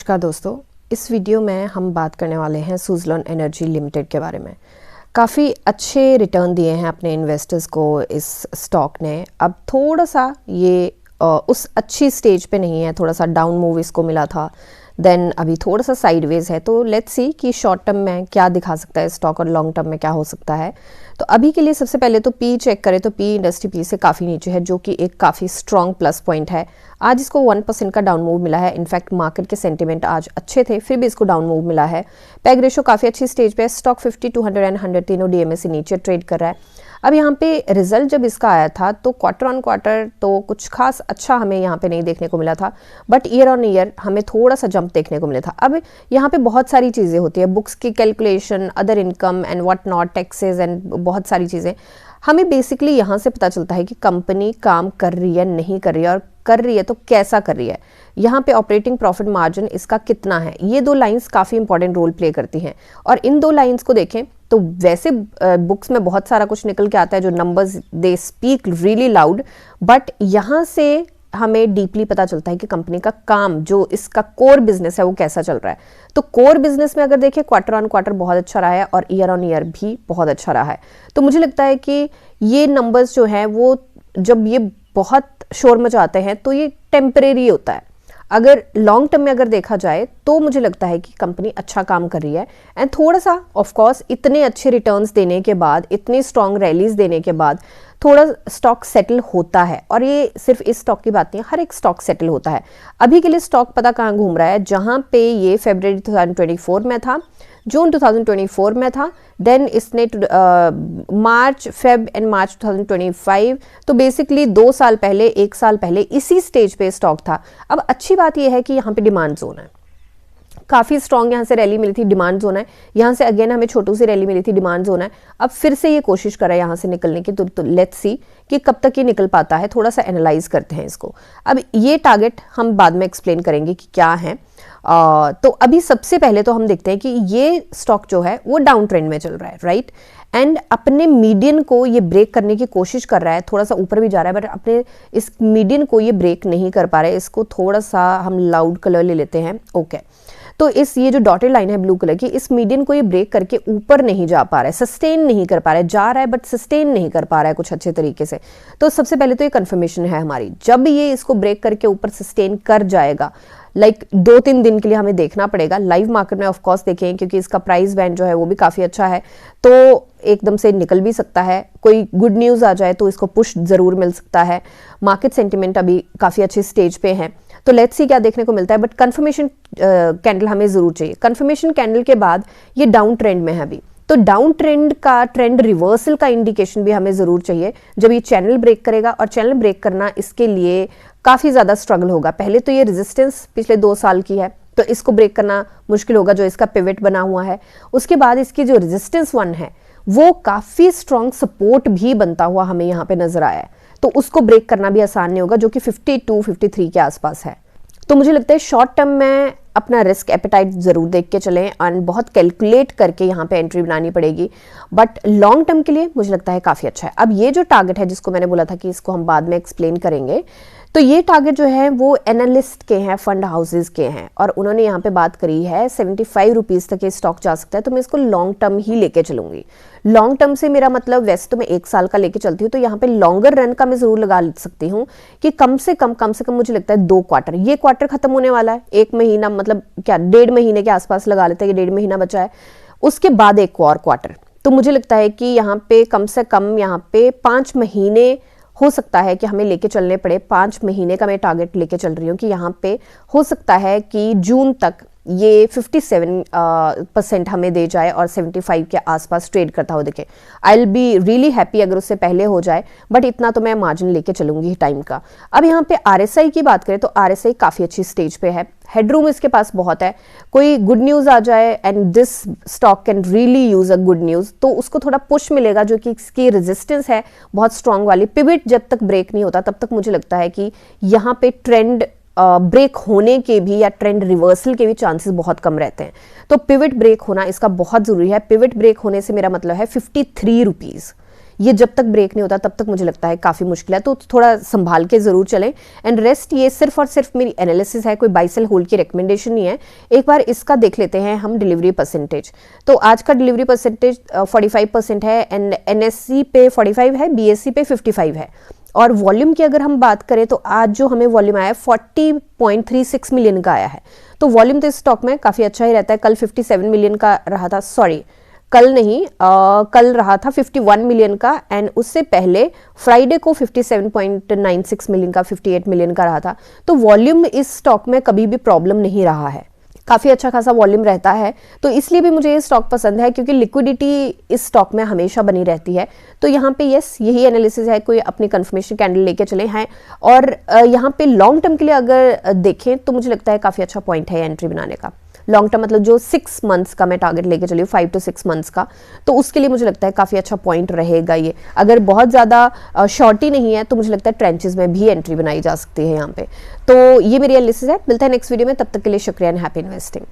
नमस्कार दोस्तों, इस वीडियो में हम बात करने वाले हैं सुज़लोन एनर्जी लिमिटेड के बारे में। काफ़ी अच्छे रिटर्न दिए हैं अपने इन्वेस्टर्स को इस स्टॉक ने। अब थोड़ा सा ये उस अच्छी स्टेज पे नहीं है, थोड़ा सा डाउन मूव इसको मिला था, देन अभी थोड़ा सा साइडवेज है। तो लेट्स सी कि शॉर्ट टर्म में क्या दिखा सकता है स्टॉक और लॉन्ग टर्म में क्या हो सकता है। तो अभी के लिए सबसे पहले तो पी चेक करें तो पी इंडस्ट्री पी से काफ़ी नीचे है, जो कि एक काफ़ी स्ट्रॉन्ग प्लस पॉइंट है। आज इसको 1% का डाउन मूव मिला है। इनफैक्ट मार्केट के सेंटिमेंट आज अच्छे थे, फिर भी इसको डाउन मूव मिला है। पैग रेशो काफ़ी अच्छी स्टेज पे है। स्टॉक 50, 200 एंड 100 तीनों डीएमए से नीचे ट्रेड कर रहा है। अब यहाँ पे रिजल्ट जब इसका आया था तो क्वार्टर ऑन क्वार्टर तो कुछ खास अच्छा हमें यहाँ पे नहीं देखने को मिला था, बट ईयर ऑन ईयर हमें थोड़ा सा जंप देखने को मिला था। अब यहाँ पे बहुत सारी चीज़ें होती है, बुक्स की calculation, other income and what not, taxes and बहुत सारी चीज़ें। हमें बेसिकली यहाँ से पता चलता है कि कंपनी काम कर रही है, नहीं कर रही है, और कर रही है तो कैसा कर रही है। यहाँ पे ऑपरेटिंग प्रॉफिट मार्जिन इसका कितना है, ये दो लाइंस काफ़ी इंपॉर्टेंट रोल प्ले करती हैं। और इन दो लाइंस को देखें तो वैसे बुक्स में बहुत सारा कुछ निकल के आता है, जो numbers they speak really loud, but यहाँ से हमें डीपली पता चलता है कि कंपनी का काम, जो इसका कोर बिजनेस है, वो कैसा चल रहा है। तो कोर बिजनेस में अगर देखें क्वार्टर ऑन क्वार्टर बहुत अच्छा रहा है और ईयर ऑन ईयर भी बहुत अच्छा रहा है। तो मुझे लगता है कि ये नंबर्स जो हैं वो जब ये बहुत शोर मचाते हैं तो ये टेम्परेरी होता है। अगर लॉन्ग टर्म में अगर देखा जाए तो मुझे लगता है कि कंपनी अच्छा काम कर रही है। एंड थोड़ा सा ऑफ कोर्स इतने अच्छे रिटर्न्स देने के बाद, इतनी स्ट्रॉन्ग रैलीज देने के बाद थोड़ा स्टॉक सेटल होता है। और ये सिर्फ इस स्टॉक की बात नहीं है, हर एक स्टॉक सेटल होता है। अभी के लिए स्टॉक पता कहाँ घूम रहा है, जहाँ पे ये फरवरी 2024 में था, जून 2024 में था, देन इसने मार्च, फेब एंड मार्च 2025, तो बेसिकली 2 साल पहले, 1 साल पहले इसी स्टेज पे स्टॉक था। अब अच्छी बात यह है कि यहाँ पे डिमांड जोन है, काफ़ी स्ट्रॉन्ग यहाँ से रैली मिली थी, डिमांड जोन है। यहाँ से अगेन हमें छोटू सी रैली मिली थी, डिमांड जोन है। अब फिर से ये कोशिश कर रहा है यहाँ से निकलने की, तो लेट्स सी कि कब तक ये निकल पाता है। थोड़ा सा एनालाइज करते हैं इसको। अब ये टारगेट हम बाद में एक्सप्लेन करेंगे कि क्या है। तो अभी सबसे पहले तो हम देखते हैं कि ये स्टॉक जो है वो डाउन ट्रेंड में चल रहा है, राइट। एंड अपने मीडियन को ये ब्रेक करने की कोशिश कर रहा है, थोड़ा सा ऊपर भी जा रहा है, बट अपने इस मीडियन को ये ब्रेक नहीं कर पा रहा है। इसको थोड़ा सा हम लाउड कलर ले लेते हैं, ओके। तो इस ये जो डॉटेड लाइन है ब्लू कलर की, इस मीडियन को ये ब्रेक करके ऊपर नहीं जा पा रहा है, सस्टेन नहीं कर पा रहा है, जा रहा है बट सस्टेन नहीं कर पा रहा है कुछ अच्छे तरीके से। तो सबसे पहले तो ये कंफर्मेशन है हमारी, जब ये इसको ब्रेक करके ऊपर सस्टेन कर जाएगा, लाइक 2-3 दिन के लिए हमें देखना पड़ेगा। लाइव मार्केट में ऑफ कोर्स देखें, क्योंकि इसका प्राइस बैंड जो है वो भी काफ़ी अच्छा है, तो एकदम से निकल भी सकता है। कोई गुड न्यूज़ आ जाए तो इसको पुश ज़रूर मिल सकता है। मार्केट सेंटिमेंट अभी काफ़ी अच्छे स्टेज पे है, तो लेट्स सी क्या देखने को मिलता है। बट कंफर्मेशन कैंडल हमें ज़रूर चाहिए। कंफर्मेशन कैंडल के बाद ये डाउन ट्रेंड में है अभी, तो डाउन ट्रेंड का, ट्रेंड रिवर्सल का इंडिकेशन भी हमें ज़रूर चाहिए जब ये चैनल ब्रेक करेगा। और चैनल ब्रेक करना इसके लिए काफ़ी ज़्यादा स्ट्रगल होगा। पहले तो ये रेजिस्टेंस पिछले 2 साल की है, तो इसको ब्रेक करना मुश्किल होगा, जो इसका पिवट बना हुआ है। उसके बाद इसकी जो रेजिस्टेंस 1 है वो काफ़ी स्ट्रॉन्ग सपोर्ट भी बनता हुआ हमें यहाँ पे नजर आया है, तो उसको ब्रेक करना भी आसान नहीं होगा, जो कि 52-53 के आसपास है। तो मुझे लगता है शॉर्ट टर्म में अपना रिस्क एपेटाइट ज़रूर देख के चलें एंड बहुत कैलकुलेट करके यहाँ पे एंट्री बनानी पड़ेगी। बट लॉन्ग टर्म के लिए मुझे लगता है काफ़ी अच्छा है। अब ये जो टारगेट है, जिसको मैंने बोला था कि इसको हम बाद में एक्सप्लेन करेंगे, तो ये टारगेट जो है वो एनालिस्ट के हैं, फंड हाउसेज के हैं, और उन्होंने यहाँ पे बात करी है 75 रुपीज़ तक ये स्टॉक जा सकता है। तो मैं इसको लॉन्ग टर्म ही लेके चलूंगी। लॉन्ग टर्म से मेरा मतलब, वैसे तो मैं 1 साल का लेके चलती हूँ, तो यहाँ पे लॉन्गर रन का मैं जरूर लगा सकती हूँ कि कम से कम मुझे लगता है 2 क्वार्टर, ये क्वार्टर खत्म होने वाला है, 1 महीना, मतलब क्या 1.5 महीने के आसपास लगा लेते हैं कि 1.5 महीना बचा है, उसके बाद एक और क्वार्टर। तो मुझे लगता है कि यहाँ पे कम से कम यहाँ पे 5 महीने हो सकता है कि हमें लेके चलने पड़े। 5 महीने का मैं टारगेट लेके चल रही हूँ कि यहाँ पे हो सकता है कि जून तक ये 57% हमें दे जाए और 75 के आसपास ट्रेड करता हो दिखे। I will be really happy अगर उससे पहले हो जाए, बट इतना तो मैं मार्जिन लेके चलूंगी टाइम का। अब यहाँ पे आरएसआई की बात करें तो आरएसआई काफ़ी अच्छी स्टेज पे है, हेडरूम इसके पास बहुत है। कोई गुड न्यूज़ आ जाए and this stock can really use a good news, तो उसको थोड़ा पुश मिलेगा, जो कि इसकी रेजिस्टेंस है बहुत स्ट्रांग वाली। पिवट जब तक ब्रेक नहीं होता तब तक मुझे लगता है कि यहाँ पे ट्रेंड ब्रेक होने के भी या ट्रेंड रिवर्सल के भी चांसेस बहुत कम रहते हैं। तो पिवट ब्रेक होना इसका बहुत ज़रूरी है। पिवट ब्रेक होने से मेरा मतलब है 53 रुपीज़, ये जब तक ब्रेक नहीं होता तब तक मुझे लगता है काफ़ी मुश्किल है, तो थोड़ा संभाल के ज़रूर चलें। एंड रेस्ट ये सिर्फ और सिर्फ मेरी एनालिसिस है, कोई बाई सेल होल्ड की रिकमेंडेशन नहीं है। एक बार इसका देख लेते हैं हम डिलीवरी परसेंटेज। तो आज का डिलीवरी परसेंटेज 45% है एंड NSE पे 45 है, BSE पे 55 है। और वॉल्यूम की अगर हम बात करें तो आज जो हमें वॉल्यूम आया है 40.36 मिलियन का आया है। तो वॉल्यूम तो इस स्टॉक में काफ़ी अच्छा ही रहता है। कल 57 मिलियन का रहा था, सॉरी कल नहीं, कल रहा था 51 मिलियन का एंड उससे पहले फ्राइडे को 57.96 मिलियन का, 58 मिलियन का रहा था। तो वॉल्यूम इस स्टॉक में कभी भी प्रॉब्लम नहीं रहा है, काफ़ी अच्छा खासा वॉल्यूम रहता है। तो इसलिए भी मुझे ये स्टॉक पसंद है क्योंकि लिक्विडिटी इस स्टॉक में हमेशा बनी रहती है। तो यहाँ पे यस यही एनालिसिस है, कोई अपनी कंफर्मेशन कैंडल लेके चले हैं। और यहाँ पे लॉन्ग टर्म के लिए अगर देखें तो मुझे लगता है काफ़ी अच्छा पॉइंट है एंट्री बनाने का। लॉन्ग टर्म मतलब जो 6 मंथ्स का मैं टारगेट लेके चली हूँ, 5 to 6 मंथ्स का, तो उसके लिए मुझे लगता है काफ़ी अच्छा पॉइंट रहेगा ये। अगर बहुत ज़्यादा शॉर्टी नहीं है तो मुझे लगता है ट्रेंचेस में भी एंट्री बनाई जा सकती है यहाँ पे। तो ये मेरी एनालिसिस है। मिलता है नेक्स्ट वीडियो में, तब तक के लिए शुक्रिया एंड हैप्पी इन्वेस्टिंग।